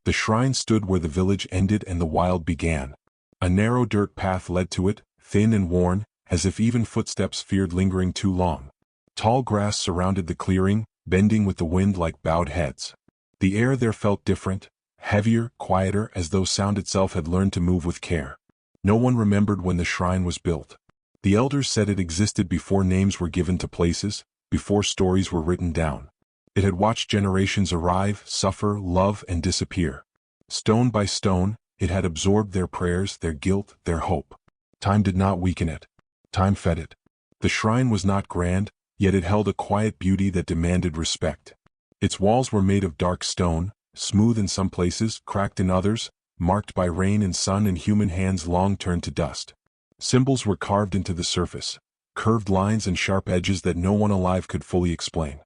The shrine stood where the village ended and the wild began. A narrow dirt path led to it, thin and worn, as if even footsteps feared lingering too long. Tall grass surrounded the clearing, bending with the wind like bowed heads. The air there felt different, heavier, quieter, as though sound itself had learned to move with care. No one remembered when the shrine was built. The elders said it existed before names were given to places, before stories were written down. It had watched generations arrive, suffer, love, and disappear. Stone by stone, it had absorbed their prayers, their guilt, their hope. Time did not weaken it. Time fed it. The shrine was not grand, yet it held a quiet beauty that demanded respect. Its walls were made of dark stone, smooth in some places, cracked in others, marked by rain and sun and human hands long turned to dust. Symbols were carved into the surface, curved lines and sharp edges that no one alive could fully explain.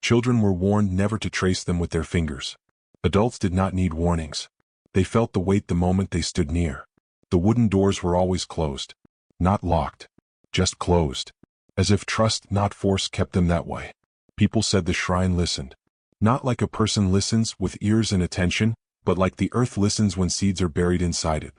Children were warned never to trace them with their fingers. Adults did not need warnings. They felt the weight the moment they stood near. The wooden doors were always closed. Not locked. Just closed. As if trust, not force, kept them that way. People said the shrine listened. Not like a person listens with ears and attention, but like the earth listens when seeds are buried inside it.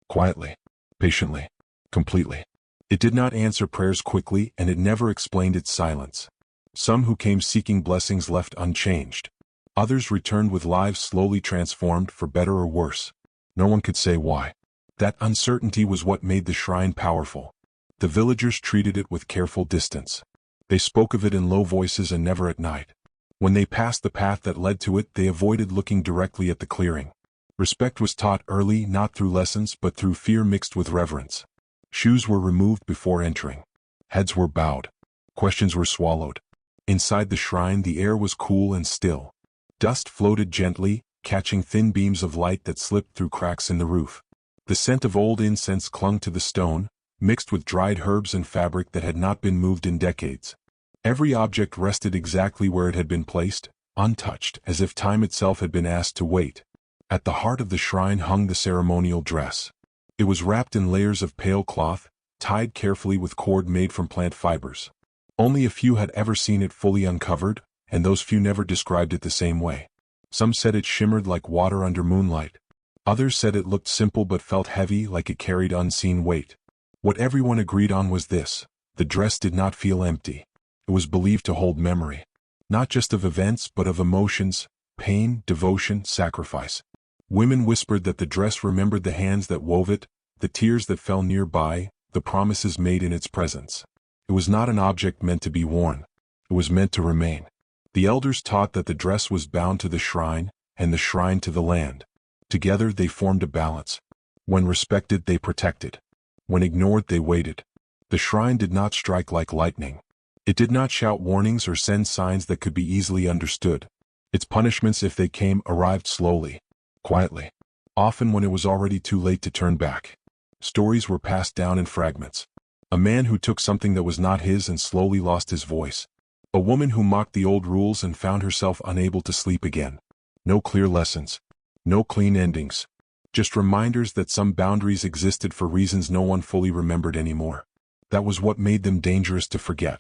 Quietly. Patiently. Completely. It did not answer prayers quickly, and it never explained its silence. Some who came seeking blessings left unchanged. Others returned with lives slowly transformed for better or worse. No one could say why. That uncertainty was what made the shrine powerful. The villagers treated it with careful distance. They spoke of it in low voices and never at night. When they passed the path that led to it, they avoided looking directly at the clearing. Respect was taught early, not through lessons but through fear mixed with reverence. Shoes were removed before entering. Heads were bowed. Questions were swallowed. Inside the shrine the air was cool and still. Dust floated gently, catching thin beams of light that slipped through cracks in the roof. The scent of old incense clung to the stone, mixed with dried herbs and fabric that had not been moved in decades. Every object rested exactly where it had been placed, untouched, as if time itself had been asked to wait. At the heart of the shrine hung the ceremonial dress. It was wrapped in layers of pale cloth, tied carefully with cord made from plant fibers. Only a few had ever seen it fully uncovered, and those few never described it the same way. Some said it shimmered like water under moonlight. Others said it looked simple but felt heavy, like it carried unseen weight. What everyone agreed on was this: the dress did not feel empty. It was believed to hold memory. Not just of events but of emotions, pain, devotion, sacrifice. Women whispered that the dress remembered the hands that wove it, the tears that fell nearby, the promises made in its presence. It was not an object meant to be worn. It was meant to remain. The elders taught that the dress was bound to the shrine, and the shrine to the land. Together they formed a balance. When respected, they protected. When ignored, they waited. The shrine did not strike like lightning. It did not shout warnings or send signs that could be easily understood. Its punishments, if they came, arrived slowly, quietly, often when it was already too late to turn back. Stories were passed down in fragments. A man who took something that was not his and slowly lost his voice. A woman who mocked the old rules and found herself unable to sleep again. No clear lessons. No clean endings. Just reminders that some boundaries existed for reasons no one fully remembered anymore. That was what made them dangerous to forget.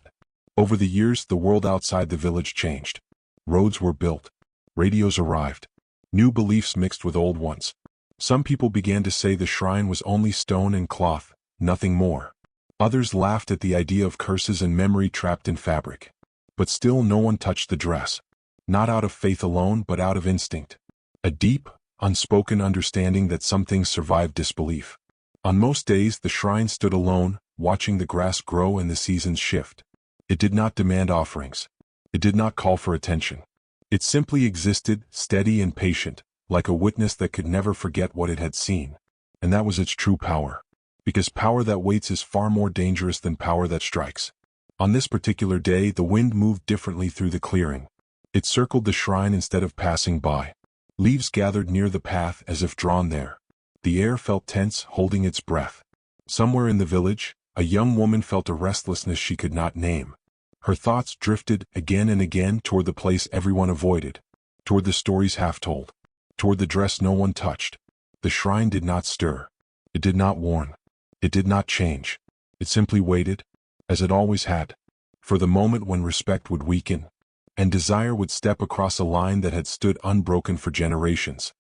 Over the years, the world outside the village changed. Roads were built. Radios arrived. New beliefs mixed with old ones. Some people began to say the shrine was only stone and cloth, nothing more. Others laughed at the idea of curses and memory trapped in fabric. But still no one touched the dress. Not out of faith alone, but out of instinct. A deep, unspoken understanding that some things survived disbelief. On most days, the shrine stood alone, watching the grass grow and the seasons shift. It did not demand offerings. It did not call for attention. It simply existed, steady and patient, like a witness that could never forget what it had seen. And that was its true power. Because power that waits is far more dangerous than power that strikes. On this particular day, the wind moved differently through the clearing. It circled the shrine instead of passing by. Leaves gathered near the path as if drawn there. The air felt tense, holding its breath. Somewhere in the village, a young woman felt a restlessness she could not name. Her thoughts drifted again and again toward the place everyone avoided, toward the stories half told, toward the dress no one touched. The shrine did not stir. It did not warn. It did not change. It simply waited, as it always had, for the moment when respect would weaken, and desire would step across a line that had stood unbroken for generations.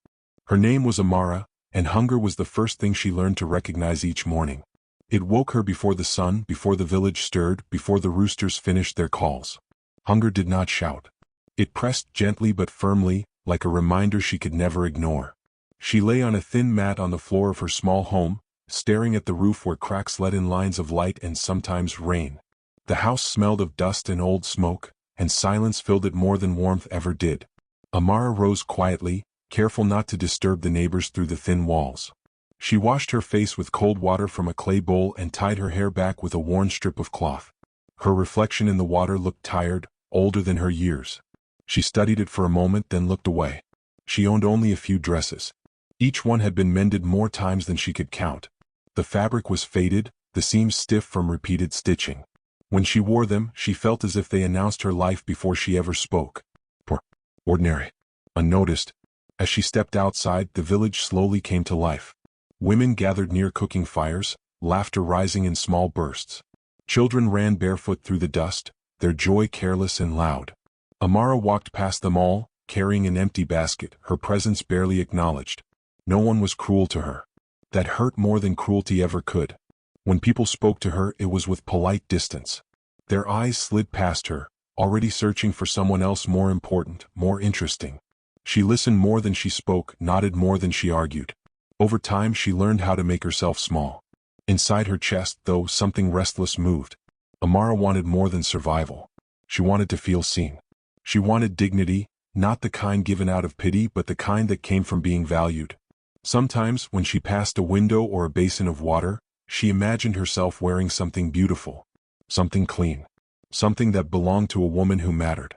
Her name was Amara, and hunger was the first thing she learned to recognize each morning. It woke her before the sun, before the village stirred, before the roosters finished their calls. Hunger did not shout. It pressed gently but firmly, like a reminder she could never ignore. She lay on a thin mat on the floor of her small home, staring at the roof where cracks let in lines of light and sometimes rain. The house smelled of dust and old smoke, and silence filled it more than warmth ever did. Amara rose quietly, careful not to disturb the neighbors through the thin walls. She washed her face with cold water from a clay bowl and tied her hair back with a worn strip of cloth. Her reflection in the water looked tired, older than her years. She studied it for a moment, then looked away. She owned only a few dresses. Each one had been mended more times than she could count. The fabric was faded, the seams stiff from repeated stitching. When she wore them, she felt as if they announced her life before she ever spoke. Poor, ordinary, unnoticed. As she stepped outside, the village slowly came to life. Women gathered near cooking fires, laughter rising in small bursts. Children ran barefoot through the dust, their joy careless and loud. Amara walked past them all, carrying an empty basket, her presence barely acknowledged. No one was cruel to her. That hurt more than cruelty ever could. When people spoke to her, it was with polite distance. Their eyes slid past her, already searching for someone else more important, more interesting. She listened more than she spoke, nodded more than she argued. Over time she learned how to make herself small. Inside her chest, though, something restless moved. Amara wanted more than survival. She wanted to feel seen. She wanted dignity, not the kind given out of pity but the kind that came from being valued. Sometimes, when she passed a window or a basin of water, she imagined herself wearing something beautiful. Something clean. Something that belonged to a woman who mattered.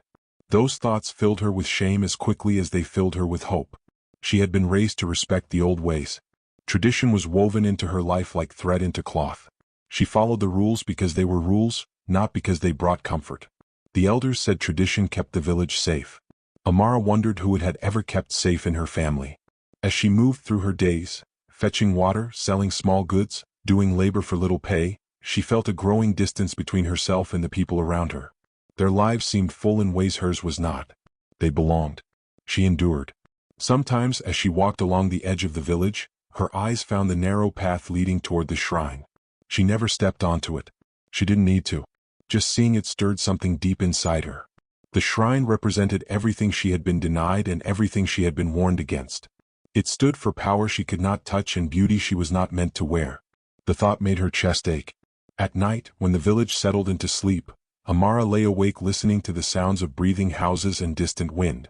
Those thoughts filled her with shame as quickly as they filled her with hope. She had been raised to respect the old ways. Tradition was woven into her life like thread into cloth. She followed the rules because they were rules, not because they brought comfort. The elders said tradition kept the village safe. Amara wondered who it had ever kept safe in her family. As she moved through her days, fetching water, selling small goods, doing labor for little pay, she felt a growing distance between herself and the people around her. Their lives seemed full in ways hers was not. They belonged. She endured. Sometimes, as she walked along the edge of the village, her eyes found the narrow path leading toward the shrine. She never stepped onto it. She didn't need to. Just seeing it stirred something deep inside her. The shrine represented everything she had been denied and everything she had been warned against. It stood for power she could not touch and beauty she was not meant to wear. The thought made her chest ache. At night, when the village settled into sleep, Amara lay awake listening to the sounds of breathing houses and distant wind.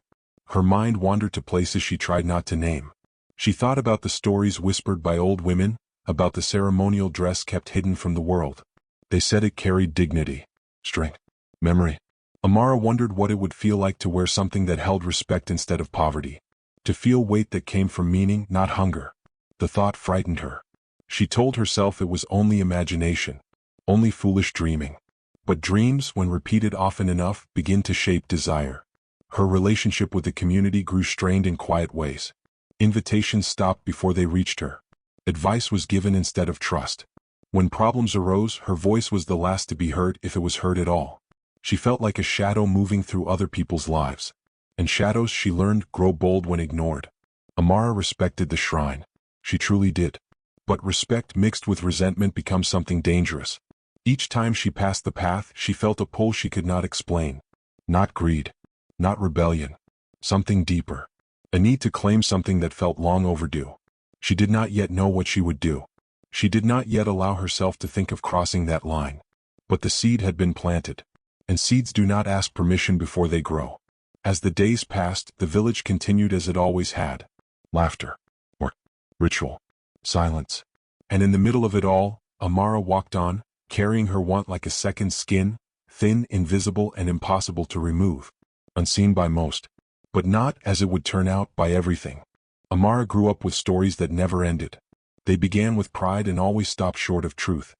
Her mind wandered to places she tried not to name. She thought about the stories whispered by old women, about the ceremonial dress kept hidden from the world. They said it carried dignity, strength, memory. Amara wondered what it would feel like to wear something that held respect instead of poverty. To feel weight that came from meaning, not hunger. The thought frightened her. She told herself it was only imagination, only foolish dreaming. But dreams, when repeated often enough, begin to shape desire. Her relationship with the community grew strained in quiet ways. Invitations stopped before they reached her. Advice was given instead of trust. When problems arose, her voice was the last to be heard if it was heard at all. She felt like a shadow moving through other people's lives. And shadows, she learned, grow bold when ignored. Amara respected the shrine. She truly did. But respect mixed with resentment becomes something dangerous. Each time she passed the path, she felt a pull she could not explain. Not greed. Not rebellion. Something deeper. A need to claim something that felt long overdue. She did not yet know what she would do. She did not yet allow herself to think of crossing that line. But the seed had been planted. And seeds do not ask permission before they grow. As the days passed, the village continued as it always had. Laughter. Or ritual. Silence. And in the middle of it all, Amara walked on, carrying her want like a second skin, thin, invisible, and impossible to remove. Unseen by most. But not, as it would turn out, by everything. Amara grew up with stories that never ended. They began with pride and always stopped short of truth.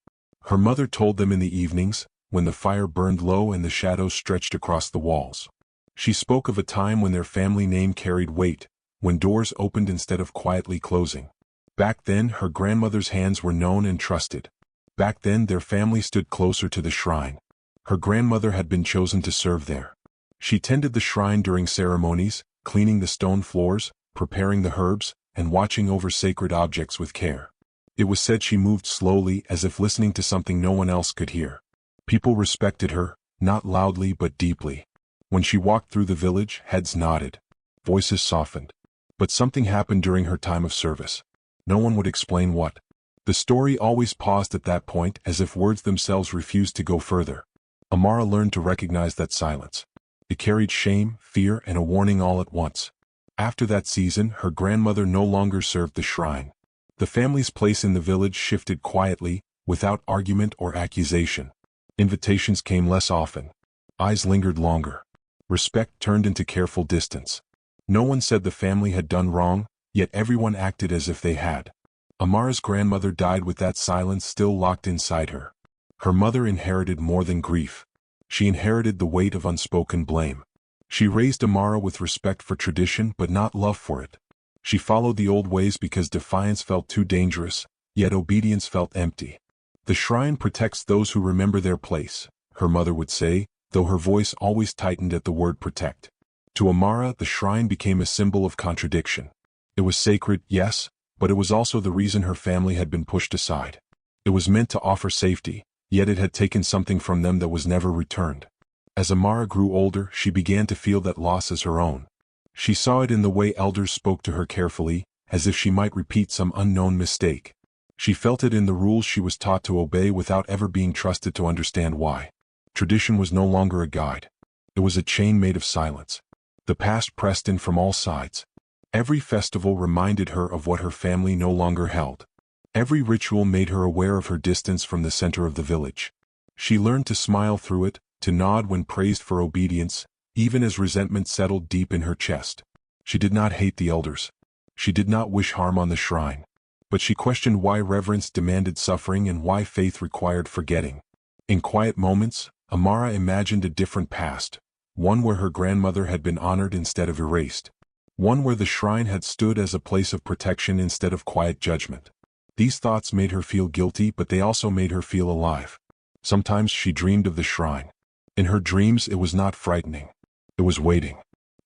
Her mother told them in the evenings, when the fire burned low and the shadows stretched across the walls. She spoke of a time when their family name carried weight, when doors opened instead of quietly closing. Back then, her grandmother's hands were known and trusted. Back then, their family stood closer to the shrine. Her grandmother had been chosen to serve there. She tended the shrine during ceremonies, cleaning the stone floors, preparing the herbs, and watching over sacred objects with care. It was said she moved slowly as if listening to something no one else could hear. People respected her, not loudly but deeply. When she walked through the village, heads nodded. Voices softened. But something happened during her time of service. No one would explain what. The story always paused at that point as if words themselves refused to go further. Amara learned to recognize that silence. It carried shame, fear, and a warning all at once. After that season, her grandmother no longer served the shrine. The family's place in the village shifted quietly, without argument or accusation. Invitations came less often. Eyes lingered longer. Respect turned into careful distance. No one said the family had done wrong, yet everyone acted as if they had. Amara's grandmother died with that silence still locked inside her. Her mother inherited more than grief. She inherited the weight of unspoken blame. She raised Amara with respect for tradition but not love for it. She followed the old ways because defiance felt too dangerous, yet obedience felt empty. The shrine protects those who remember their place, her mother would say, though her voice always tightened at the word protect. To Amara, the shrine became a symbol of contradiction. It was sacred, yes, but it was also the reason her family had been pushed aside. It was meant to offer safety, yet it had taken something from them that was never returned. As Amara grew older, she began to feel that loss as her own. She saw it in the way elders spoke to her carefully, as if she might repeat some unknown mistake. She felt it in the rules she was taught to obey without ever being trusted to understand why. Tradition was no longer a guide. It was a chain made of silence. The past pressed in from all sides. Every festival reminded her of what her family no longer held. Every ritual made her aware of her distance from the center of the village. She learned to smile through it, to nod when praised for obedience, even as resentment settled deep in her chest. She did not hate the elders. She did not wish harm on the shrine. But she questioned why reverence demanded suffering and why faith required forgetting. In quiet moments, Amara imagined a different past, one where her grandmother had been honored instead of erased. One where the shrine had stood as a place of protection instead of quiet judgment. These thoughts made her feel guilty, but they also made her feel alive. Sometimes she dreamed of the shrine. In her dreams, it was not frightening. It was waiting.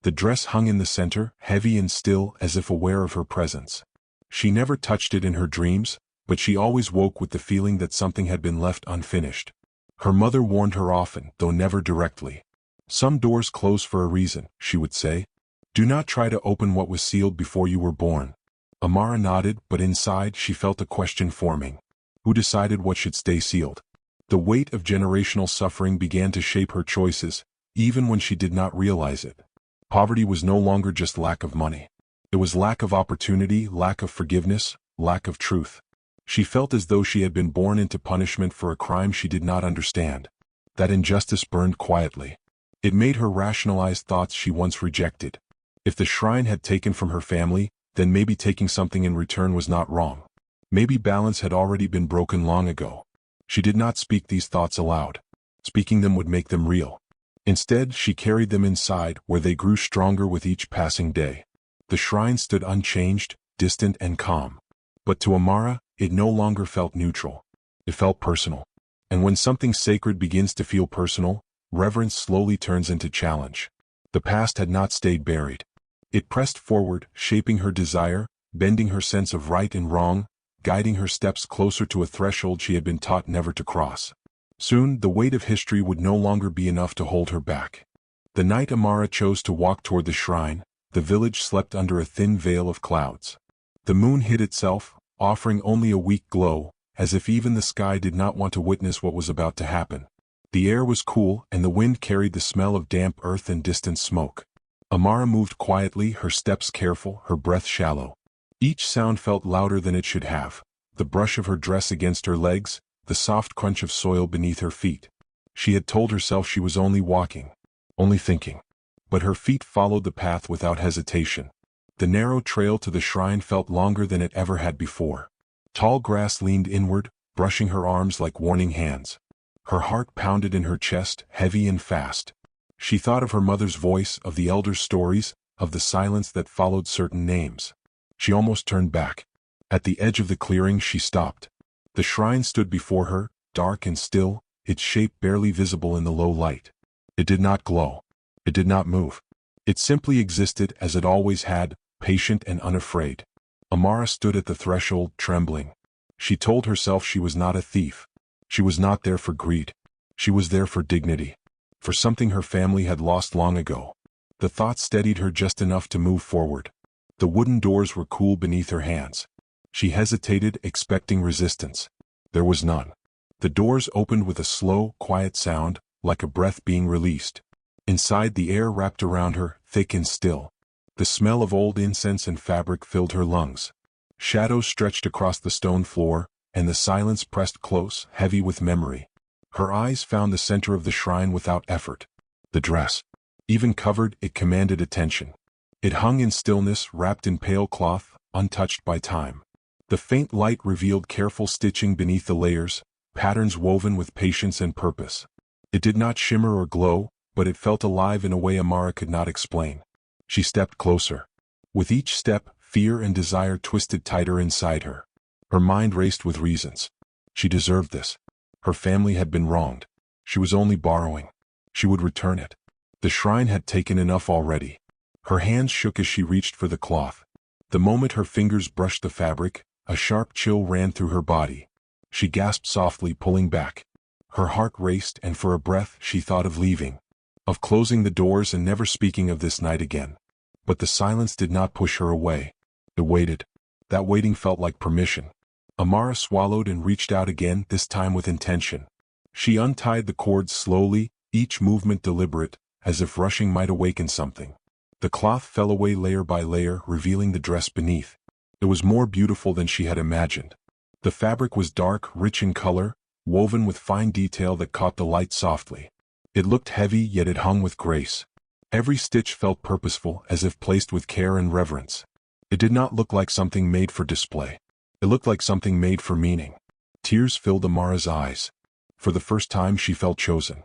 The dress hung in the center, heavy and still, as if aware of her presence. She never touched it in her dreams, but she always woke with the feeling that something had been left unfinished. Her mother warned her often, though never directly. Some doors close for a reason, she would say. Do not try to open what was sealed before you were born. Amara nodded, but inside she felt a question forming. Who decided what should stay sealed? The weight of generational suffering began to shape her choices, even when she did not realize it. Poverty was no longer just lack of money. It was lack of opportunity, lack of forgiveness, lack of truth. She felt as though she had been born into punishment for a crime she did not understand. That injustice burned quietly. It made her rationalize thoughts she once rejected. If the shrine had taken from her family, then maybe taking something in return was not wrong. Maybe balance had already been broken long ago. She did not speak these thoughts aloud. Speaking them would make them real. Instead, she carried them inside, where they grew stronger with each passing day. The shrine stood unchanged, distant and calm. But to Amara, it no longer felt neutral. It felt personal. And when something sacred begins to feel personal, reverence slowly turns into challenge. The past had not stayed buried. It pressed forward, shaping her desire, bending her sense of right and wrong, guiding her steps closer to a threshold she had been taught never to cross. Soon, the weight of history would no longer be enough to hold her back. The night Amara chose to walk toward the shrine, the village slept under a thin veil of clouds. The moon hid itself, offering only a weak glow, as if even the sky did not want to witness what was about to happen. The air was cool, and the wind carried the smell of damp earth and distant smoke. Amara moved quietly, her steps careful, her breath shallow. Each sound felt louder than it should have. The brush of her dress against her legs, the soft crunch of soil beneath her feet. She had told herself she was only walking, only thinking. But her feet followed the path without hesitation. The narrow trail to the shrine felt longer than it ever had before. Tall grass leaned inward, brushing her arms like warning hands. Her heart pounded in her chest, heavy and fast. She thought of her mother's voice, of the elders' stories, of the silence that followed certain names. She almost turned back. At the edge of the clearing she stopped. The shrine stood before her, dark and still, its shape barely visible in the low light. It did not glow. It did not move. It simply existed as it always had, patient and unafraid. Amara stood at the threshold, trembling. She told herself she was not a thief. She was not there for greed. She was there for dignity. For something her family had lost long ago. The thought steadied her just enough to move forward. The wooden doors were cool beneath her hands. She hesitated, expecting resistance. There was none. The doors opened with a slow, quiet sound, like a breath being released. Inside, the air wrapped around her, thick and still. The smell of old incense and fabric filled her lungs. Shadows stretched across the stone floor, and the silence pressed close, heavy with memory. Her eyes found the center of the shrine without effort. The dress. Even covered, it commanded attention. It hung in stillness, wrapped in pale cloth, untouched by time. The faint light revealed careful stitching beneath the layers, patterns woven with patience and purpose. It did not shimmer or glow, but it felt alive in a way Amara could not explain. She stepped closer. With each step, fear and desire twisted tighter inside her. Her mind raced with reasons. She deserved this. Her family had been wronged. She was only borrowing. She would return it. The shrine had taken enough already. Her hands shook as she reached for the cloth. The moment her fingers brushed the fabric, a sharp chill ran through her body. She gasped softly, pulling back. Her heart raced, and for a breath she thought of leaving. Of closing the doors and never speaking of this night again. But the silence did not push her away. It waited. That waiting felt like permission. Amara swallowed and reached out again, this time with intention. She untied the cords slowly, each movement deliberate, as if rushing might awaken something. The cloth fell away layer by layer, revealing the dress beneath. It was more beautiful than she had imagined. The fabric was dark, rich in color, woven with fine detail that caught the light softly. It looked heavy, yet it hung with grace. Every stitch felt purposeful, as if placed with care and reverence. It did not look like something made for display. It looked like something made for meaning. Tears filled Amara's eyes. For the first time she felt chosen.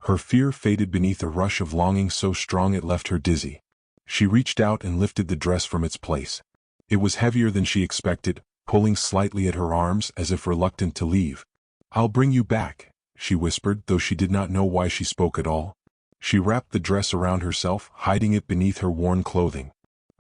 Her fear faded beneath a rush of longing so strong it left her dizzy. She reached out and lifted the dress from its place. It was heavier than she expected, pulling slightly at her arms as if reluctant to leave. "I'll bring you back," she whispered, though she did not know why she spoke at all. She wrapped the dress around herself, hiding it beneath her worn clothing.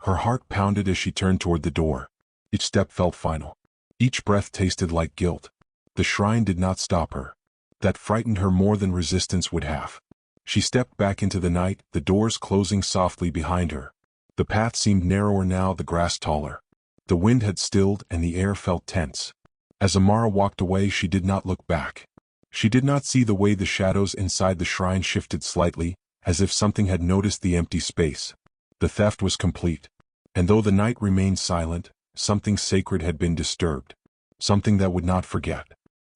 Her heart pounded as she turned toward the door. Each step felt final. Each breath tasted like guilt. The shrine did not stop her. That frightened her more than resistance would have. She stepped back into the night, the doors closing softly behind her. The path seemed narrower now, the grass taller. The wind had stilled and the air felt tense. As Amara walked away, she did not look back. She did not see the way the shadows inside the shrine shifted slightly, as if something had noticed the empty space. The theft was complete. And though the night remained silent, something sacred had been disturbed. Something that would not forget.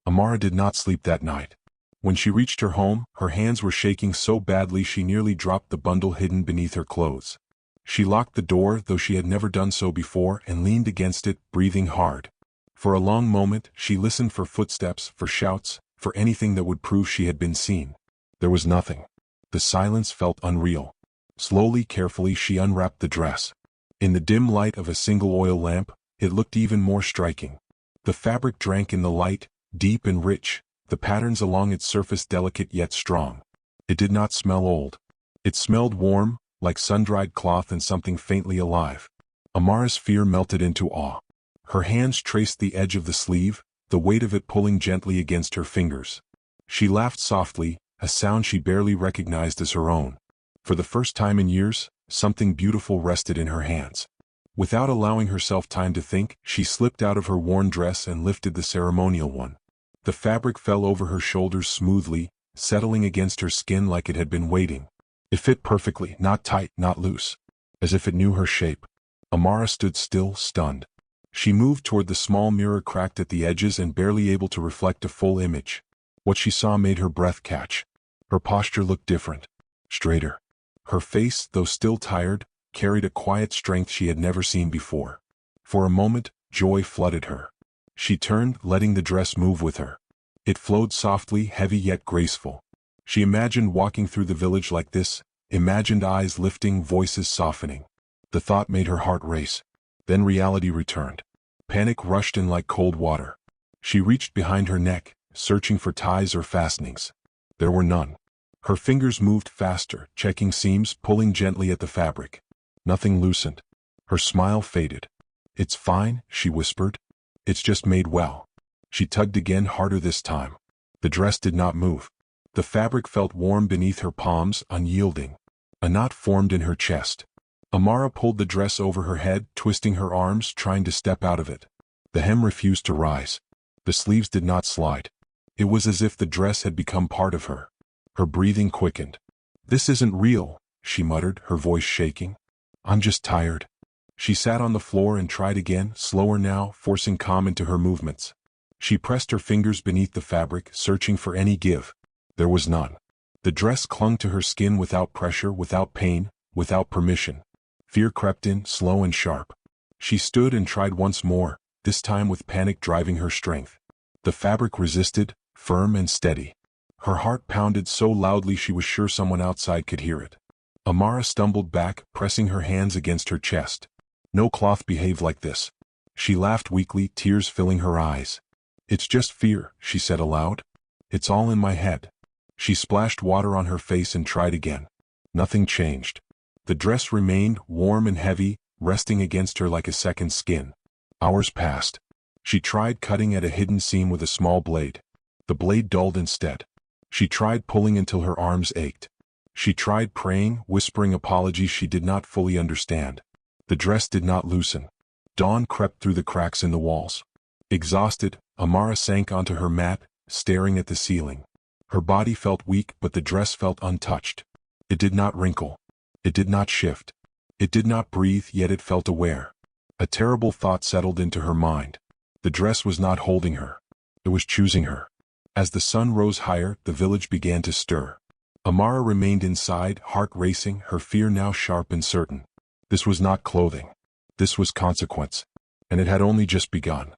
Amara did not sleep that night. When she reached her home, her hands were shaking so badly she nearly dropped the bundle hidden beneath her clothes. She locked the door, though she had never done so before, and leaned against it, breathing hard. For a long moment, she listened for footsteps, for shouts, for anything that would prove she had been seen. There was nothing. The silence felt unreal. Slowly, carefully, she unwrapped the dress. In the dim light of a single oil lamp, it looked even more striking. The fabric drank in the light, deep and rich, the patterns along its surface delicate yet strong. It did not smell old. It smelled warm, like sun-dried cloth and something faintly alive. Amara's fear melted into awe. Her hands traced the edge of the sleeve, the weight of it pulling gently against her fingers. She laughed softly, a sound she barely recognized as her own. For the first time in years, something beautiful rested in her hands. Without allowing herself time to think, she slipped out of her worn dress and lifted the ceremonial one. The fabric fell over her shoulders smoothly, settling against her skin like it had been waiting. It fit perfectly, not tight, not loose. As if it knew her shape. Amara stood still, stunned. She moved toward the small mirror cracked at the edges and barely able to reflect a full image. What she saw made her breath catch. Her posture looked different. Straighter. Her face, though still tired, carried a quiet strength she had never seen before. For a moment, joy flooded her. She turned, letting the dress move with her. It flowed softly, heavy yet graceful. She imagined walking through the village like this, imagined eyes lifting, voices softening. The thought made her heart race. Then reality returned. Panic rushed in like cold water. She reached behind her neck, searching for ties or fastenings. There were none. Her fingers moved faster, checking seams, pulling gently at the fabric. Nothing loosened. Her smile faded. "It's fine," she whispered. "It's just made well." She tugged again, harder this time. The dress did not move. The fabric felt warm beneath her palms, unyielding. A knot formed in her chest. Amara pulled the dress over her head, twisting her arms, trying to step out of it. The hem refused to rise. The sleeves did not slide. It was as if the dress had become part of her. Her breathing quickened. "This isn't real," she muttered, her voice shaking. "I'm just tired." She sat on the floor and tried again, slower now, forcing calm into her movements. She pressed her fingers beneath the fabric, searching for any give. There was none. The dress clung to her skin without pressure, without pain, without permission. Fear crept in, slow and sharp. She stood and tried once more, this time with panic driving her strength. The fabric resisted, firm and steady. Her heart pounded so loudly she was sure someone outside could hear it. Amara stumbled back, pressing her hands against her chest. No cloth behaved like this. She laughed weakly, tears filling her eyes. "It's just fear," she said aloud. "It's all in my head." She splashed water on her face and tried again. Nothing changed. The dress remained, warm and heavy, resting against her like a second skin. Hours passed. She tried cutting at a hidden seam with a small blade. The blade dulled instead. She tried pulling until her arms ached. She tried praying, whispering apologies she did not fully understand. The dress did not loosen. Dawn crept through the cracks in the walls. Exhausted, Amara sank onto her mat, staring at the ceiling. Her body felt weak, but the dress felt untouched. It did not wrinkle. It did not shift. It did not breathe, yet it felt aware. A terrible thought settled into her mind. The dress was not holding her. It was choosing her. As the sun rose higher, the village began to stir. Amara remained inside, heart racing, her fear now sharp and certain. This was not clothing. This was consequence. And it had only just begun.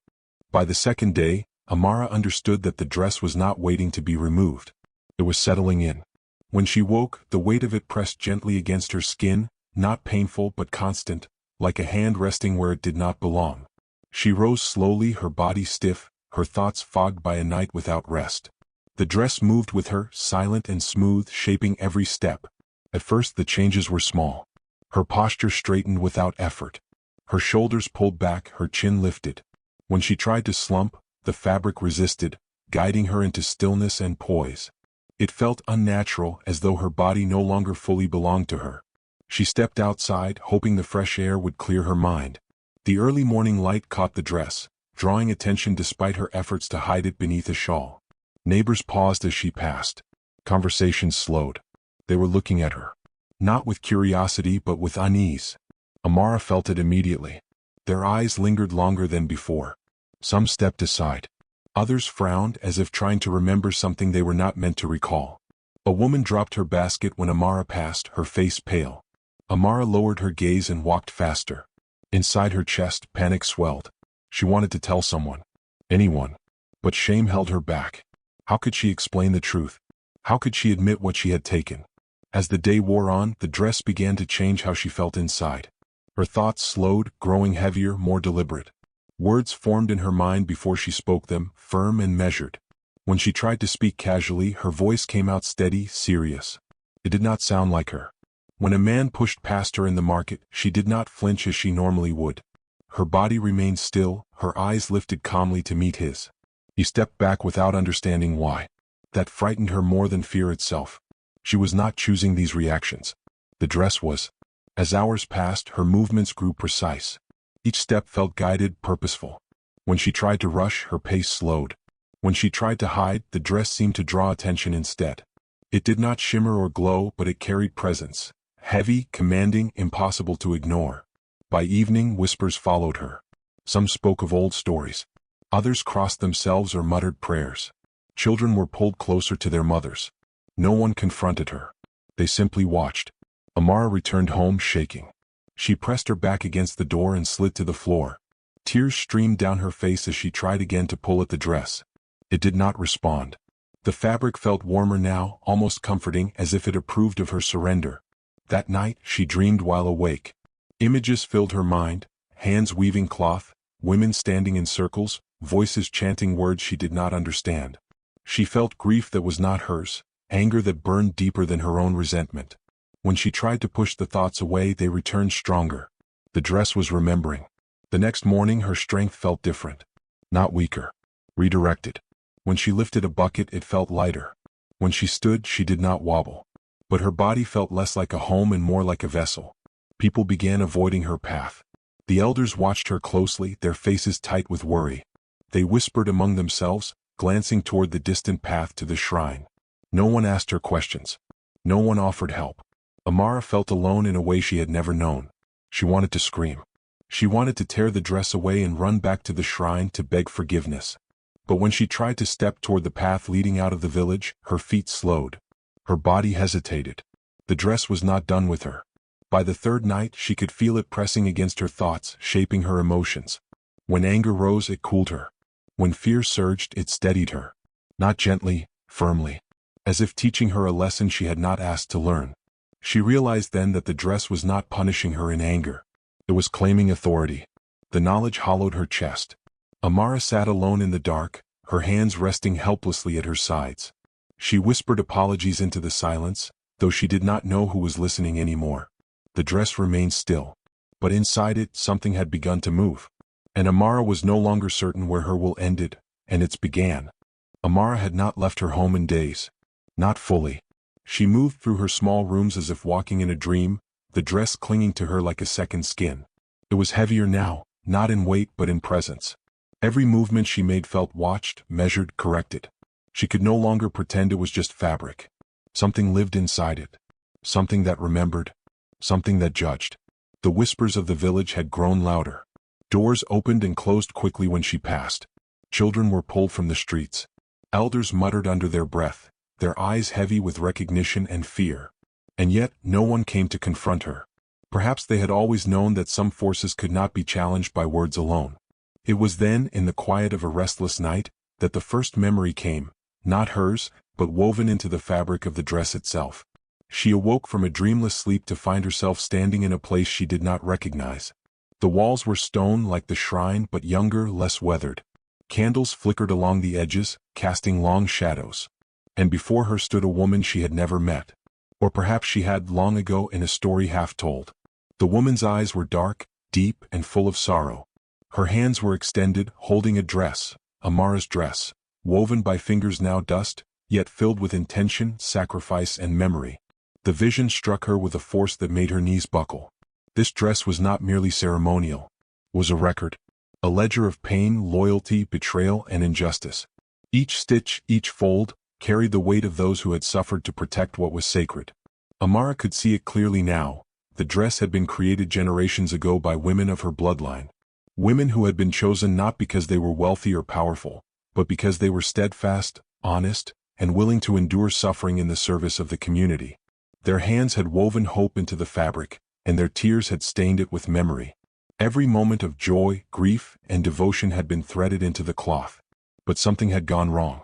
By the second day, Amara understood that the dress was not waiting to be removed. It was settling in. When she woke, the weight of it pressed gently against her skin, not painful but constant, like a hand resting where it did not belong. She rose slowly, her body stiff, her thoughts fogged by a night without rest. The dress moved with her, silent and smooth, shaping every step. At first the changes were small. Her posture straightened without effort. Her shoulders pulled back, her chin lifted. When she tried to slump, the fabric resisted, guiding her into stillness and poise. It felt unnatural, as though her body no longer fully belonged to her. She stepped outside, hoping the fresh air would clear her mind. The early morning light caught the dress, drawing attention despite her efforts to hide it beneath a shawl. Neighbors paused as she passed. Conversations slowed. They were looking at her. Not with curiosity but with unease. Amara felt it immediately. Their eyes lingered longer than before. Some stepped aside. Others frowned, as if trying to remember something they were not meant to recall. A woman dropped her basket when Amara passed, her face pale. Amara lowered her gaze and walked faster. Inside her chest, panic swelled. She wanted to tell someone. Anyone. But shame held her back. How could she explain the truth? How could she admit what she had taken? As the day wore on, the dress began to change how she felt inside. Her thoughts slowed, growing heavier, more deliberate. Words formed in her mind before she spoke them, firm and measured. When she tried to speak casually, her voice came out steady, serious. It did not sound like her. When a man pushed past her in the market, she did not flinch as she normally would. Her body remained still, her eyes lifted calmly to meet his. He stepped back without understanding why. That frightened her more than fear itself. She was not choosing these reactions. The dress was. As hours passed, her movements grew precise. Each step felt guided, purposeful. When she tried to rush, her pace slowed. When she tried to hide, the dress seemed to draw attention instead. It did not shimmer or glow, but it carried presence. Heavy, commanding, impossible to ignore. By evening, whispers followed her. Some spoke of old stories. Others crossed themselves or muttered prayers. Children were pulled closer to their mothers. No one confronted her. They simply watched. Amara returned home shaking. She pressed her back against the door and slid to the floor. Tears streamed down her face as she tried again to pull at the dress. It did not respond. The fabric felt warmer now, almost comforting, as if it approved of her surrender. That night, she dreamed while awake. Images filled her mind, hands weaving cloth, women standing in circles, voices chanting words she did not understand. She felt grief that was not hers, anger that burned deeper than her own resentment. When she tried to push the thoughts away, they returned stronger. The dress was remembering. The next morning her strength felt different. Not weaker. Redirected. When she lifted a bucket it felt lighter. When she stood she did not wobble. But her body felt less like a home and more like a vessel. People began avoiding her path. The elders watched her closely, their faces tight with worry. They whispered among themselves, glancing toward the distant path to the shrine. No one asked her questions. No one offered help. Amara felt alone in a way she had never known. She wanted to scream. She wanted to tear the dress away and run back to the shrine to beg forgiveness. But when she tried to step toward the path leading out of the village, her feet slowed. Her body hesitated. The dress was not done with her. By the third night she could feel it pressing against her thoughts, shaping her emotions. When anger rose it cooled her. When fear surged it steadied her. Not gently, firmly. As if teaching her a lesson she had not asked to learn. She realized then that the dress was not punishing her in anger. It was claiming authority. The knowledge hollowed her chest. Amara sat alone in the dark, her hands resting helplessly at her sides. She whispered apologies into the silence, though she did not know who was listening anymore. The dress remained still. But inside it something had begun to move. And Amara was no longer certain where her will ended, and its began. Amara had not left her home in days. Not fully. She moved through her small rooms as if walking in a dream, the dress clinging to her like a second skin. It was heavier now, not in weight but in presence. Every movement she made felt watched, measured, corrected. She could no longer pretend it was just fabric. Something lived inside it. Something that remembered. Something that judged. The whispers of the village had grown louder. Doors opened and closed quickly when she passed. Children were pulled from the streets. Elders muttered under their breath, their eyes heavy with recognition and fear. And yet, no one came to confront her. Perhaps they had always known that some forces could not be challenged by words alone. It was then, in the quiet of a restless night, that the first memory came, not hers, but woven into the fabric of the dress itself. She awoke from a dreamless sleep to find herself standing in a place she did not recognize. The walls were stone like the shrine, but younger, less weathered. Candles flickered along the edges, casting long shadows. And before her stood a woman she had never met. Or perhaps she had long ago in a story half told. The woman's eyes were dark, deep, and full of sorrow. Her hands were extended, holding a dress, Amara's dress, woven by fingers now dust, yet filled with intention, sacrifice, and memory. The vision struck her with a force that made her knees buckle. This dress was not merely ceremonial. It was a record. A ledger of pain, loyalty, betrayal, and injustice. Each stitch, each fold, carried the weight of those who had suffered to protect what was sacred. Amara could see it clearly now. The dress had been created generations ago by women of her bloodline. Women who had been chosen not because they were wealthy or powerful, but because they were steadfast, honest, and willing to endure suffering in the service of the community. Their hands had woven hope into the fabric, and their tears had stained it with memory. Every moment of joy, grief, and devotion had been threaded into the cloth. But something had gone wrong.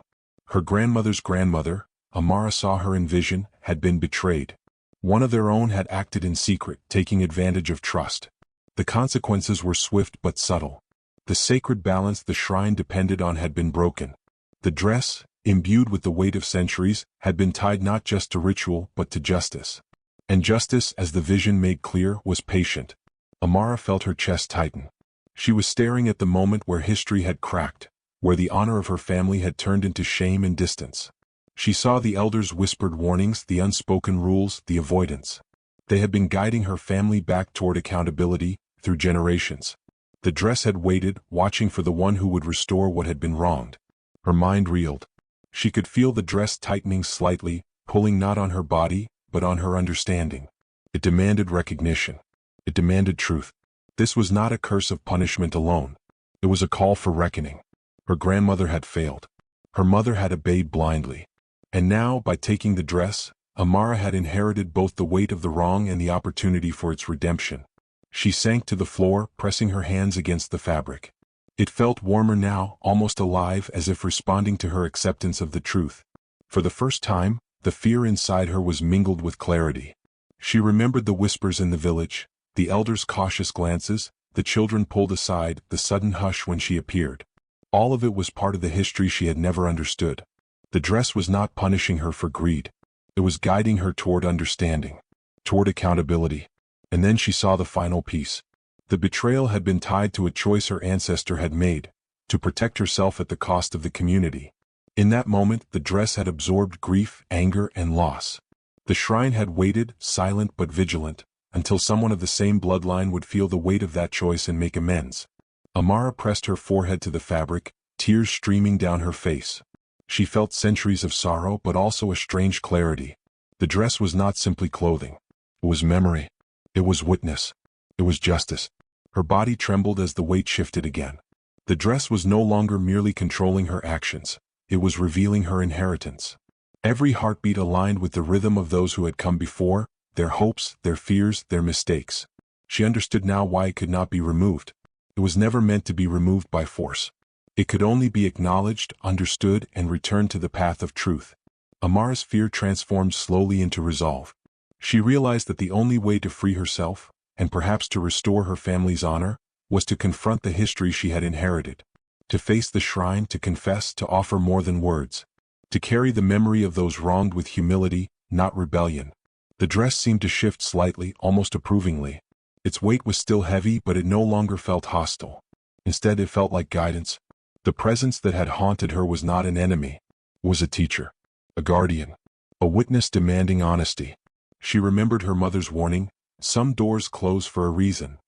Her grandmother's grandmother, Amara saw her in vision, had been betrayed. One of their own had acted in secret, taking advantage of trust. The consequences were swift but subtle. The sacred balance the shrine depended on had been broken. The dress, imbued with the weight of centuries, had been tied not just to ritual but to justice. And justice, as the vision made clear, was patient. Amara felt her chest tighten. She was staring at the moment where history had cracked, where the honor of her family had turned into shame and distance. She saw the elders' whispered warnings, the unspoken rules, the avoidance. They had been guiding her family back toward accountability, through generations. The dress had waited, watching for the one who would restore what had been wronged. Her mind reeled. She could feel the dress tightening slightly, pulling not on her body, but on her understanding. It demanded recognition. It demanded truth. This was not a curse of punishment alone. It was a call for reckoning. Her grandmother had failed. Her mother had obeyed blindly. And now, by taking the dress, Amara had inherited both the weight of the wrong and the opportunity for its redemption. She sank to the floor, pressing her hands against the fabric. It felt warmer now, almost alive, as if responding to her acceptance of the truth. For the first time, the fear inside her was mingled with clarity. She remembered the whispers in the village, the elders' cautious glances, the children pulled aside, the sudden hush when she appeared. All of it was part of the history she had never understood. The dress was not punishing her for greed. It was guiding her toward understanding, toward accountability. And then she saw the final piece. The betrayal had been tied to a choice her ancestor had made, to protect herself at the cost of the community. In that moment, the dress had absorbed grief, anger, and loss. The shrine had waited, silent but vigilant, until someone of the same bloodline would feel the weight of that choice and make amends. Amara pressed her forehead to the fabric, tears streaming down her face. She felt centuries of sorrow but also a strange clarity. The dress was not simply clothing. It was memory. It was witness. It was justice. Her body trembled as the weight shifted again. The dress was no longer merely controlling her actions. It was revealing her inheritance. Every heartbeat aligned with the rhythm of those who had come before, their hopes, their fears, their mistakes. She understood now why it could not be removed. It was never meant to be removed by force. It could only be acknowledged, understood, and returned to the path of truth. Amara's fear transformed slowly into resolve. She realized that the only way to free herself, and perhaps to restore her family's honor, was to confront the history she had inherited. To face the shrine, to confess, to offer more than words. To carry the memory of those wronged with humility, not rebellion. The dress seemed to shift slightly, almost approvingly. Its weight was still heavy, but it no longer felt hostile. Instead, it felt like guidance. The presence that had haunted her was not an enemy. It was a teacher. A guardian. A witness demanding honesty. She remembered her mother's warning, some doors close for a reason.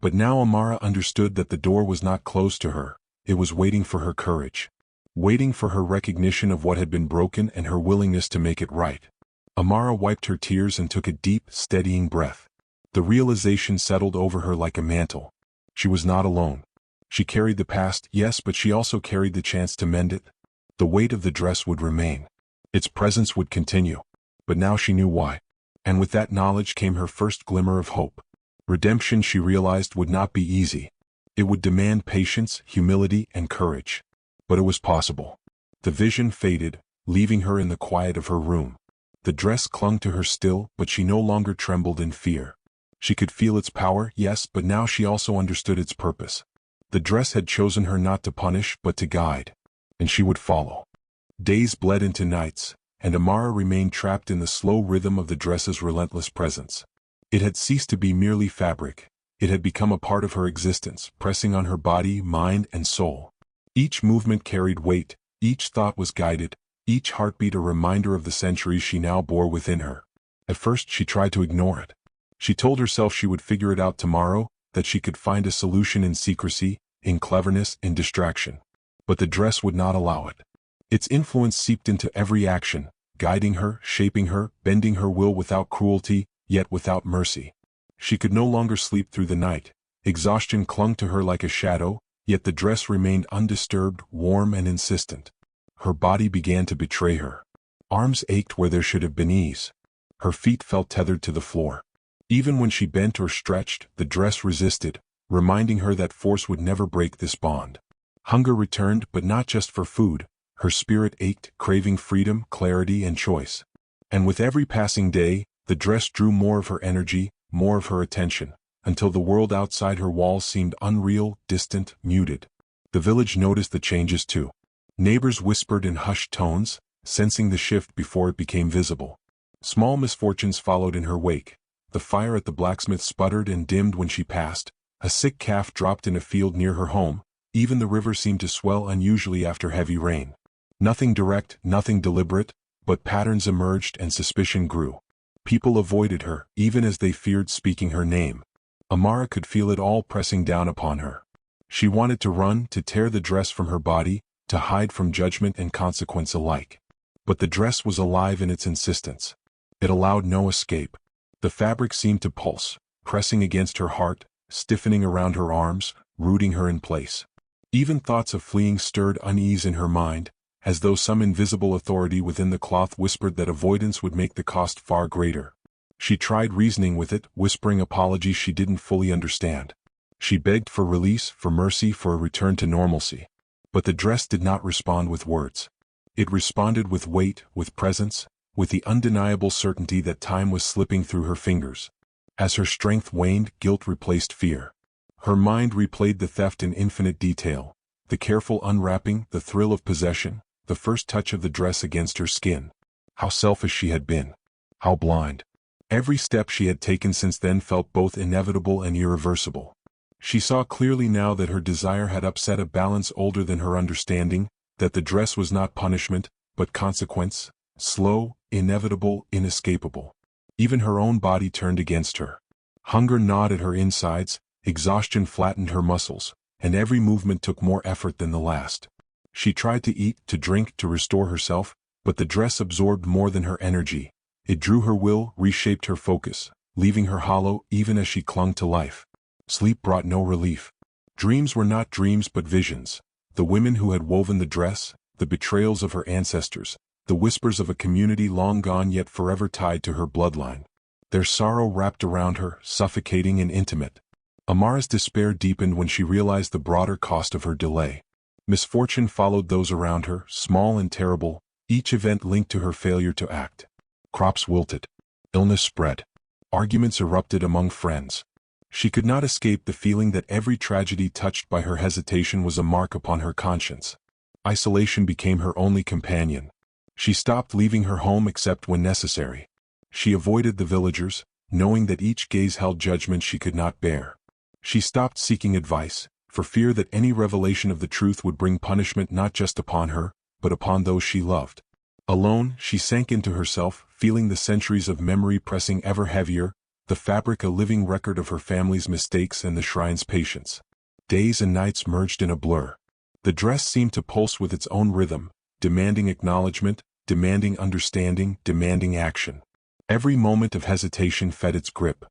But now Amara understood that the door was not closed to her. It was waiting for her courage. Waiting for her recognition of what had been broken and her willingness to make it right. Amara wiped her tears and took a deep, steadying breath. The realization settled over her like a mantle. She was not alone. She carried the past, yes, but she also carried the chance to mend it. The weight of the dress would remain. Its presence would continue. But now she knew why. And with that knowledge came her first glimmer of hope. Redemption, she realized, would not be easy. It would demand patience, humility, and courage. But it was possible. The vision faded, leaving her in the quiet of her room. The dress clung to her still, but she no longer trembled in fear. She could feel its power, yes, but now she also understood its purpose. The dress had chosen her not to punish, but to guide. And she would follow. Days bled into nights, and Amara remained trapped in the slow rhythm of the dress's relentless presence. It had ceased to be merely fabric. It had become a part of her existence, pressing on her body, mind, and soul. Each movement carried weight, each thought was guided, each heartbeat a reminder of the centuries she now bore within her. At first she tried to ignore it. She told herself she would figure it out tomorrow, that she could find a solution in secrecy, in cleverness, in distraction. But the dress would not allow it. Its influence seeped into every action, guiding her, shaping her, bending her will without cruelty, yet without mercy. She could no longer sleep through the night. Exhaustion clung to her like a shadow, yet the dress remained undisturbed, warm, and insistent. Her body began to betray her. Arms ached where there should have been ease. Her feet felt tethered to the floor. Even when she bent or stretched, the dress resisted, reminding her that force would never break this bond. Hunger returned, but not just for food. Her spirit ached, craving freedom, clarity, and choice. And with every passing day, the dress drew more of her energy, more of her attention, until the world outside her walls seemed unreal, distant, muted. The village noticed the changes too. Neighbors whispered in hushed tones, sensing the shift before it became visible. Small misfortunes followed in her wake. The fire at the blacksmith sputtered and dimmed when she passed. A sick calf dropped in a field near her home. Even the river seemed to swell unusually after heavy rain. Nothing direct, nothing deliberate, but patterns emerged and suspicion grew. People avoided her, even as they feared speaking her name. Amara could feel it all pressing down upon her. She wanted to run, to tear the dress from her body, to hide from judgment and consequence alike. But the dress was alive in its insistence. It allowed no escape. The fabric seemed to pulse, pressing against her heart, stiffening around her arms, rooting her in place. Even thoughts of fleeing stirred unease in her mind, as though some invisible authority within the cloth whispered that avoidance would make the cost far greater. She tried reasoning with it, whispering apologies she didn't fully understand. She begged for release, for mercy, for a return to normalcy. But the dress did not respond with words. It responded with weight, with presence, with the undeniable certainty that time was slipping through her fingers. As her strength waned, guilt replaced fear. Her mind replayed the theft in infinite detail, the careful unwrapping, the thrill of possession, the first touch of the dress against her skin. How selfish she had been. How blind. Every step she had taken since then felt both inevitable and irreversible. She saw clearly now that her desire had upset a balance older than her understanding, that the dress was not punishment, but consequence, slow, inevitable, inescapable. Even her own body turned against her. Hunger gnawed at her insides, exhaustion flattened her muscles, and every movement took more effort than the last. She tried to eat, to drink, to restore herself, but the dress absorbed more than her energy. It drew her will, reshaped her focus, leaving her hollow even as she clung to life. Sleep brought no relief. Dreams were not dreams but visions. The women who had woven the dress, the betrayals of her ancestors, the whispers of a community long gone yet forever tied to her bloodline. Their sorrow wrapped around her, suffocating and intimate. Amara's despair deepened when she realized the broader cost of her delay. Misfortune followed those around her, small and terrible, each event linked to her failure to act. Crops wilted. Illness spread. Arguments erupted among friends. She could not escape the feeling that every tragedy touched by her hesitation was a mark upon her conscience. Isolation became her only companion. She stopped leaving her home except when necessary. She avoided the villagers, knowing that each gaze held judgment she could not bear. She stopped seeking advice, for fear that any revelation of the truth would bring punishment not just upon her, but upon those she loved. Alone, she sank into herself, feeling the centuries of memory pressing ever heavier, the fabric a living record of her family's mistakes and the shrine's patience. Days and nights merged in a blur. The dress seemed to pulse with its own rhythm, demanding acknowledgement, demanding understanding, demanding action. Every moment of hesitation fed its grip.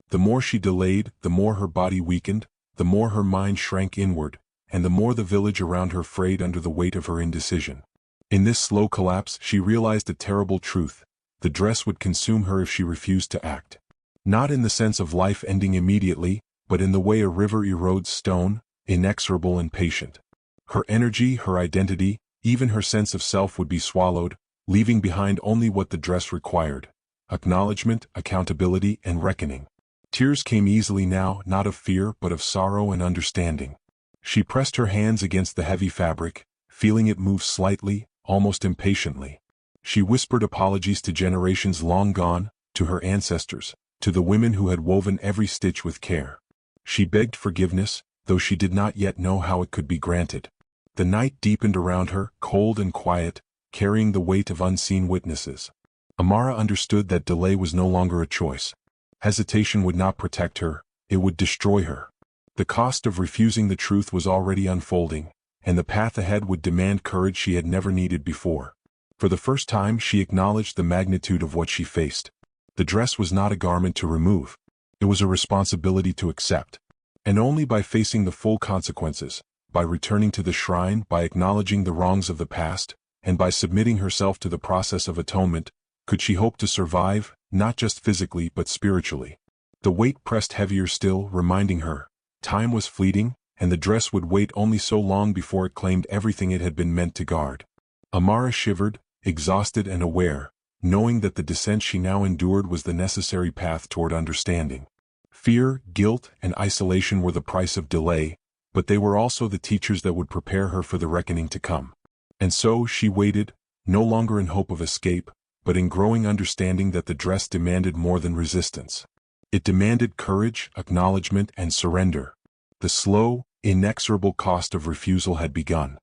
The more she delayed, the more her body weakened, the more her mind shrank inward, and the more the village around her frayed under the weight of her indecision. In this slow collapse, she realized a terrible truth. The dress would consume her if she refused to act. Not in the sense of life ending immediately, but in the way a river erodes stone, inexorable and patient. Her energy, her identity, even her sense of self would be swallowed, leaving behind only what the dress required: acknowledgement, accountability, and reckoning. Tears came easily now, not of fear but of sorrow and understanding. She pressed her hands against the heavy fabric, feeling it move slightly, almost impatiently. She whispered apologies to generations long gone, to her ancestors, to the women who had woven every stitch with care. She begged forgiveness, though she did not yet know how it could be granted. The night deepened around her, cold and quiet, carrying the weight of unseen witnesses. Amara understood that delay was no longer a choice. Hesitation would not protect her, it would destroy her. The cost of refusing the truth was already unfolding, and the path ahead would demand courage she had never needed before. For the first time she acknowledged the magnitude of what she faced. The dress was not a garment to remove. It was a responsibility to accept. And only by facing the full consequences, by returning to the shrine, by acknowledging the wrongs of the past, and by submitting herself to the process of atonement, could she hope to survive, not just physically but spiritually. The weight pressed heavier still, reminding her, time was fleeting, and the dress would wait only so long before it claimed everything it had been meant to guard. Amara shivered, exhausted and aware, knowing that the descent she now endured was the necessary path toward understanding. Fear, guilt, and isolation were the price of delay, but they were also the teachers that would prepare her for the reckoning to come. And so she waited, no longer in hope of escape, but in growing understanding that the dress demanded more than resistance. It demanded courage, acknowledgement, and surrender. The slow, inexorable cost of refusal had begun.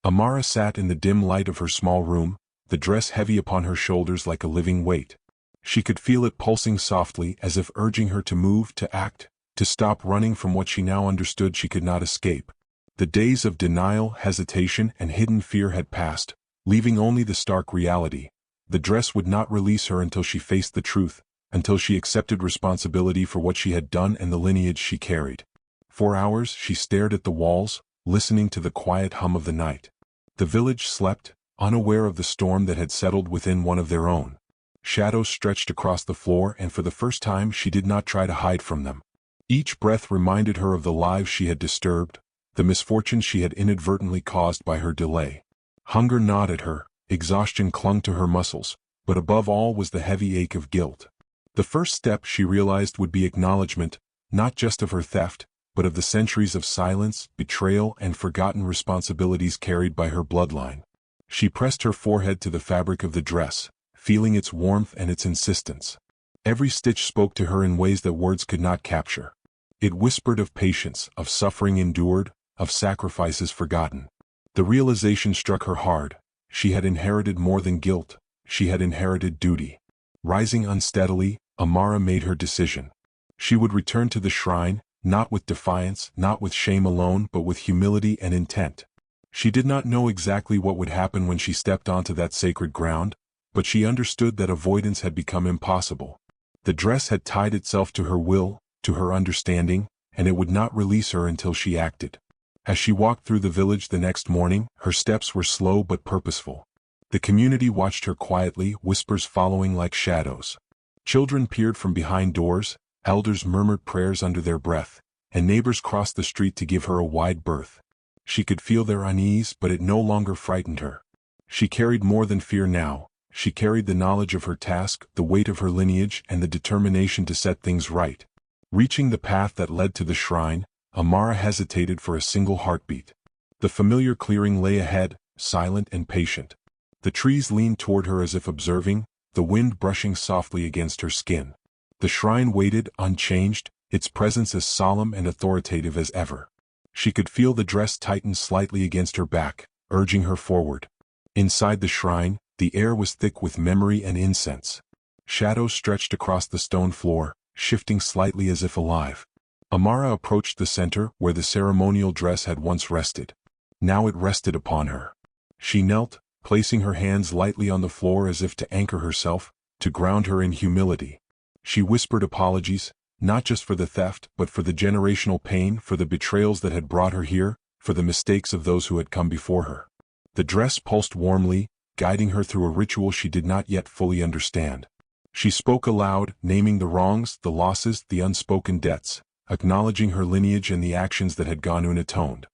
Amara sat in the dim light of her small room, the dress heavy upon her shoulders like a living weight. She could feel it pulsing softly as if urging her to move, to act, to stop running from what she now understood she could not escape. The days of denial, hesitation, and hidden fear had passed, leaving only the stark reality. The dress would not release her until she faced the truth, until she accepted responsibility for what she had done and the lineage she carried. For hours she stared at the walls, listening to the quiet hum of the night. The village slept, unaware of the storm that had settled within one of their own. Shadows stretched across the floor, and for the first time she did not try to hide from them. Each breath reminded her of the lives she had disturbed, the misfortunes she had inadvertently caused by her delay. Hunger gnawed at her, exhaustion clung to her muscles, but above all was the heavy ache of guilt. The first step, she realized, would be acknowledgement, not just of her theft, but of the centuries of silence, betrayal, and forgotten responsibilities carried by her bloodline. She pressed her forehead to the fabric of the dress, feeling its warmth and its insistence. Every stitch spoke to her in ways that words could not capture. It whispered of patience, of suffering endured, of sacrifices forgotten. The realization struck her hard. She had inherited more than guilt, she had inherited duty. Rising unsteadily, Amara made her decision. She would return to the shrine, not with defiance, not with shame alone, but with humility and intent. She did not know exactly what would happen when she stepped onto that sacred ground, but she understood that avoidance had become impossible. The dress had tied itself to her will, to her understanding, and it would not release her until she acted. As she walked through the village the next morning, her steps were slow but purposeful. The community watched her quietly, whispers following like shadows. Children peered from behind doors, elders murmured prayers under their breath, and neighbors crossed the street to give her a wide berth. She could feel their unease, but it no longer frightened her. She carried more than fear now. She carried the knowledge of her task, the weight of her lineage, and the determination to set things right. Reaching the path that led to the shrine, Amara hesitated for a single heartbeat. The familiar clearing lay ahead, silent and patient. The trees leaned toward her as if observing, the wind brushing softly against her skin. The shrine waited, unchanged, its presence as solemn and authoritative as ever. She could feel the dress tighten slightly against her back, urging her forward. Inside the shrine, the air was thick with memory and incense. Shadows stretched across the stone floor, shifting slightly as if alive. Amara approached the center where the ceremonial dress had once rested. Now it rested upon her. She knelt, placing her hands lightly on the floor as if to anchor herself, to ground her in humility. She whispered apologies, not just for the theft, but for the generational pain, for the betrayals that had brought her here, for the mistakes of those who had come before her. The dress pulsed warmly, guiding her through a ritual she did not yet fully understand. She spoke aloud, naming the wrongs, the losses, the unspoken debts, acknowledging her lineage and the actions that had gone unatoned.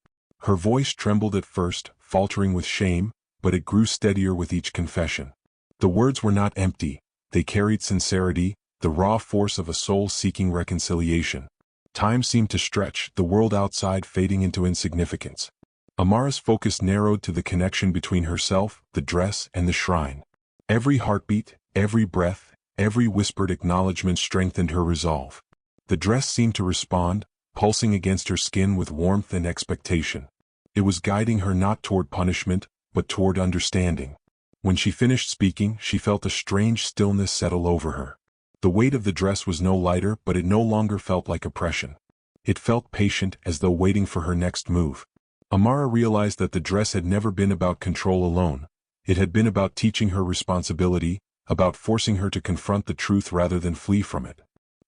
Her voice trembled at first, faltering with shame, but it grew steadier with each confession. The words were not empty, they carried sincerity, the raw force of a soul seeking reconciliation. Time seemed to stretch, the world outside fading into insignificance. Amara's focus narrowed to the connection between herself, the dress, and the shrine. Every heartbeat, every breath, every whispered acknowledgement strengthened her resolve. The dress seemed to respond, pulsing against her skin with warmth and expectation. It was guiding her not toward punishment, but toward understanding. When she finished speaking, she felt a strange stillness settle over her. The weight of the dress was no lighter, but it no longer felt like oppression. It felt patient, as though waiting for her next move. Amara realized that the dress had never been about control alone. It had been about teaching her responsibility, about forcing her to confront the truth rather than flee from it.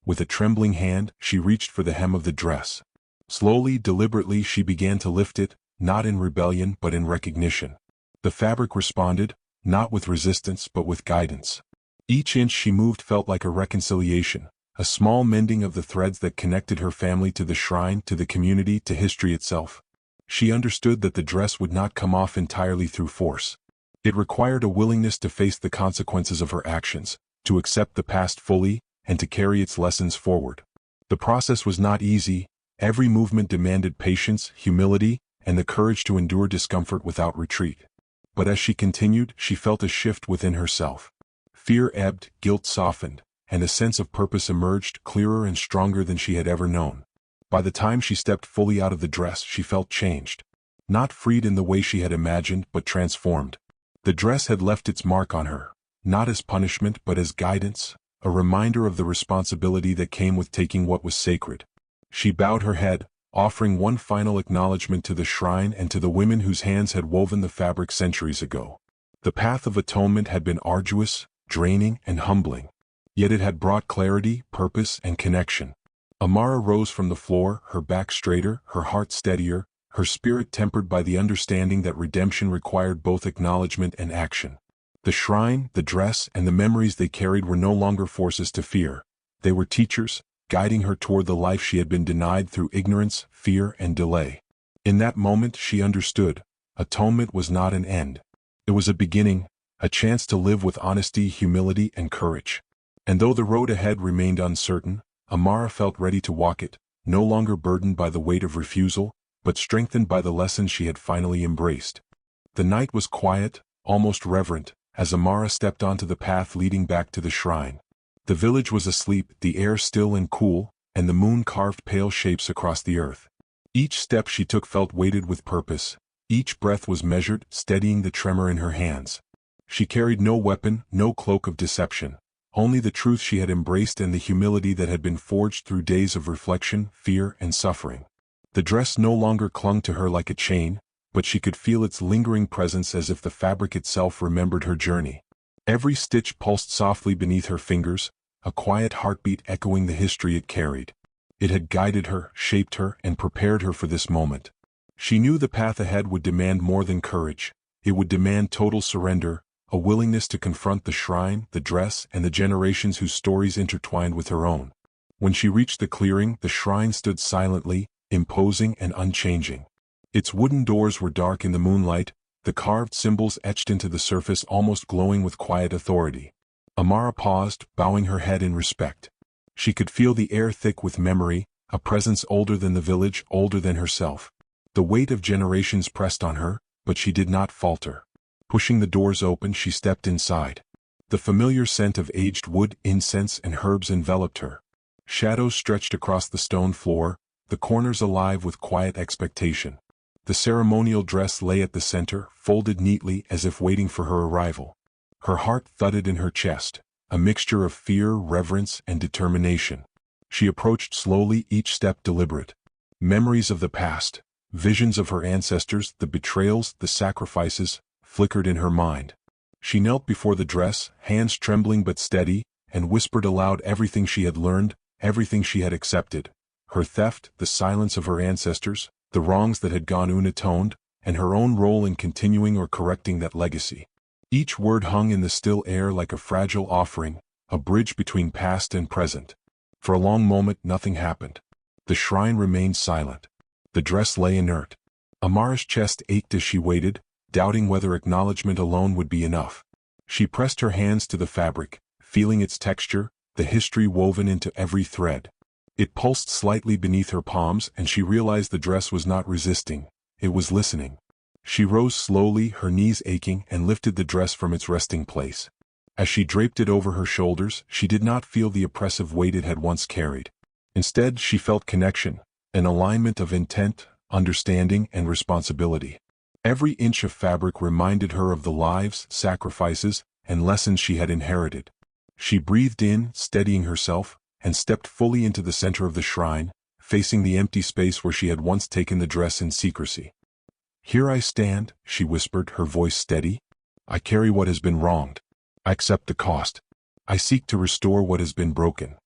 With a trembling hand, she reached for the hem of the dress. Slowly, deliberately, she began to lift it, not in rebellion but in recognition. The fabric responded, not with resistance but with guidance. Each inch she moved felt like a reconciliation, a small mending of the threads that connected her family to the shrine, to the community, to history itself. She understood that the dress would not come off entirely through force. It required a willingness to face the consequences of her actions, to accept the past fully, and to carry its lessons forward. The process was not easy. Every movement demanded patience, humility, and the courage to endure discomfort without retreat. But as she continued, she felt a shift within herself. Fear ebbed, guilt softened, and a sense of purpose emerged, clearer and stronger than she had ever known. By the time she stepped fully out of the dress, she felt changed. Not freed in the way she had imagined, but transformed. The dress had left its mark on her, not as punishment but as guidance, a reminder of the responsibility that came with taking what was sacred. She bowed her head, offering one final acknowledgement to the shrine and to the women whose hands had woven the fabric centuries ago. The path of atonement had been arduous, draining, and humbling. Yet it had brought clarity, purpose, and connection. Amara rose from the floor, her back straighter, her heart steadier, her spirit tempered by the understanding that redemption required both acknowledgement and action. The shrine, the dress, and the memories they carried were no longer forces to fear. They were teachers, guiding her toward the life she had been denied through ignorance, fear, and delay. In that moment she understood, atonement was not an end. It was a beginning, a chance to live with honesty, humility, and courage. And though the road ahead remained uncertain, Amara felt ready to walk it, no longer burdened by the weight of refusal, but strengthened by the lessons she had finally embraced. The night was quiet, almost reverent, as Amara stepped onto the path leading back to the shrine. The village was asleep, the air still and cool, and the moon carved pale shapes across the earth. Each step she took felt weighted with purpose. Each breath was measured, steadying the tremor in her hands. She carried no weapon, no cloak of deception, only the truth she had embraced and the humility that had been forged through days of reflection, fear, and suffering. The dress no longer clung to her like a chain, but she could feel its lingering presence as if the fabric itself remembered her journey. Every stitch pulsed softly beneath her fingers, a quiet heartbeat echoing the history it carried. It had guided her, shaped her, and prepared her for this moment. She knew the path ahead would demand more than courage. It would demand total surrender, a willingness to confront the shrine, the dress, and the generations whose stories intertwined with her own. When she reached the clearing, the shrine stood silently, imposing and unchanging. Its wooden doors were dark in the moonlight, the carved symbols etched into the surface almost glowing with quiet authority. Amara paused, bowing her head in respect. She could feel the air thick with memory, a presence older than the village, older than herself. The weight of generations pressed on her, but she did not falter. Pushing the doors open, she stepped inside. The familiar scent of aged wood, incense, and herbs enveloped her. Shadows stretched across the stone floor, the corners alive with quiet expectation. The ceremonial dress lay at the center, folded neatly as if waiting for her arrival. Her heart thudded in her chest, a mixture of fear, reverence, and determination. She approached slowly, each step deliberate. Memories of the past, visions of her ancestors, the betrayals, the sacrifices, flickered in her mind. She knelt before the dress, hands trembling but steady, and whispered aloud everything she had learned, everything she had accepted. Her theft, the silence of her ancestors, the wrongs that had gone unatoned, and her own role in continuing or correcting that legacy. Each word hung in the still air like a fragile offering, a bridge between past and present. For a long moment nothing happened. The shrine remained silent. The dress lay inert. Amara's chest ached as she waited, doubting whether acknowledgement alone would be enough. She pressed her hands to the fabric, feeling its texture, the history woven into every thread. It pulsed slightly beneath her palms, and she realized the dress was not resisting, it was listening. She rose slowly, her knees aching, and lifted the dress from its resting place. As she draped it over her shoulders, she did not feel the oppressive weight it had once carried. Instead, she felt connection, an alignment of intent, understanding, and responsibility. Every inch of fabric reminded her of the lives, sacrifices, and lessons she had inherited. She breathed in, steadying herself, and stepped fully into the center of the shrine, facing the empty space where she had once taken the dress in secrecy. "Here I stand," she whispered, her voice steady. "I carry what has been wronged. I accept the cost. I seek to restore what has been broken."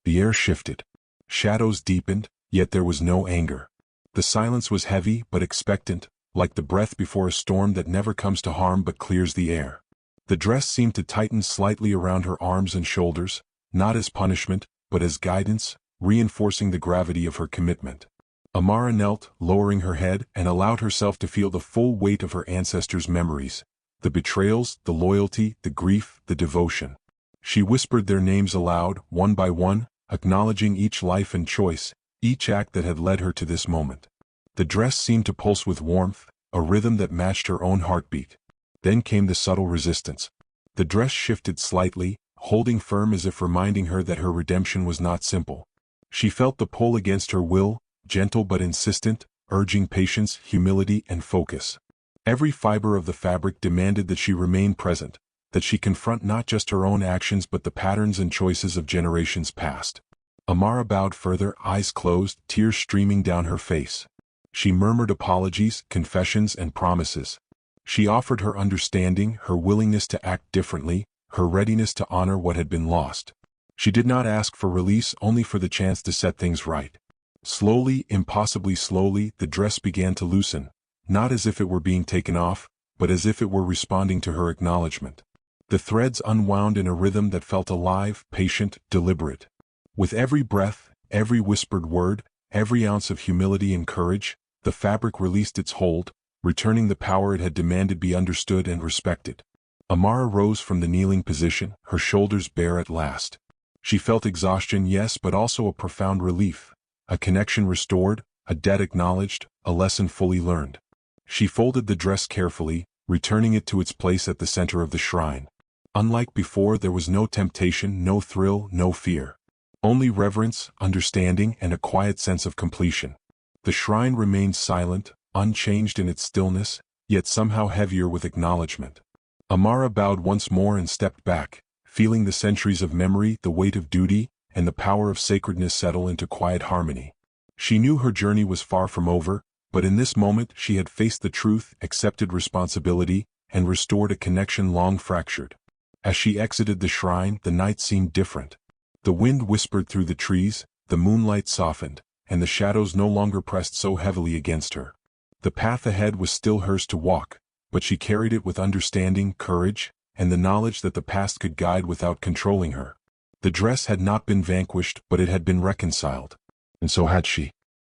The air shifted. Shadows deepened, yet there was no anger. The silence was heavy but expectant, like the breath before a storm that never comes to harm but clears the air. The dress seemed to tighten slightly around her arms and shoulders, not as punishment, but as guidance, reinforcing the gravity of her commitment. Amara knelt, lowering her head, and allowed herself to feel the full weight of her ancestors' memories, the betrayals, the loyalty, the grief, the devotion. She whispered their names aloud, one by one, acknowledging each life and choice, each act that had led her to this moment. The dress seemed to pulse with warmth, a rhythm that matched her own heartbeat. Then came the subtle resistance. The dress shifted slightly, holding firm as if reminding her that her redemption was not simple. She felt the pull against her will, gentle but insistent, urging patience, humility, and focus. Every fiber of the fabric demanded that she remain present, that she confront not just her own actions but the patterns and choices of generations past. Amara bowed further, eyes closed, tears streaming down her face. She murmured apologies, confessions, and promises. She offered her understanding, her willingness to act differently, her readiness to honor what had been lost. She did not ask for release, only for the chance to set things right. Slowly, impossibly slowly, the dress began to loosen, not as if it were being taken off, but as if it were responding to her acknowledgement. The threads unwound in a rhythm that felt alive, patient, deliberate. With every breath, every whispered word, every ounce of humility and courage, the fabric released its hold, returning the power it had demanded be understood and respected. Amara rose from the kneeling position, her shoulders bare at last. She felt exhaustion, yes, but also a profound relief, a connection restored, a debt acknowledged, a lesson fully learned. She folded the dress carefully, returning it to its place at the center of the shrine. Unlike before, there was no temptation, no thrill, no fear. Only reverence, understanding, and a quiet sense of completion. The shrine remained silent, unchanged in its stillness, yet somehow heavier with acknowledgement. Amara bowed once more and stepped back, feeling the centuries of memory, the weight of duty, and the power of sacredness settle into quiet harmony. She knew her journey was far from over, but in this moment she had faced the truth, accepted responsibility, and restored a connection long fractured. As she exited the shrine, the night seemed different. The wind whispered through the trees, the moonlight softened, and the shadows no longer pressed so heavily against her. The path ahead was still hers to walk, but she carried it with understanding, courage, and the knowledge that the past could guide without controlling her. The dress had not been vanquished, but it had been reconciled. And so had she.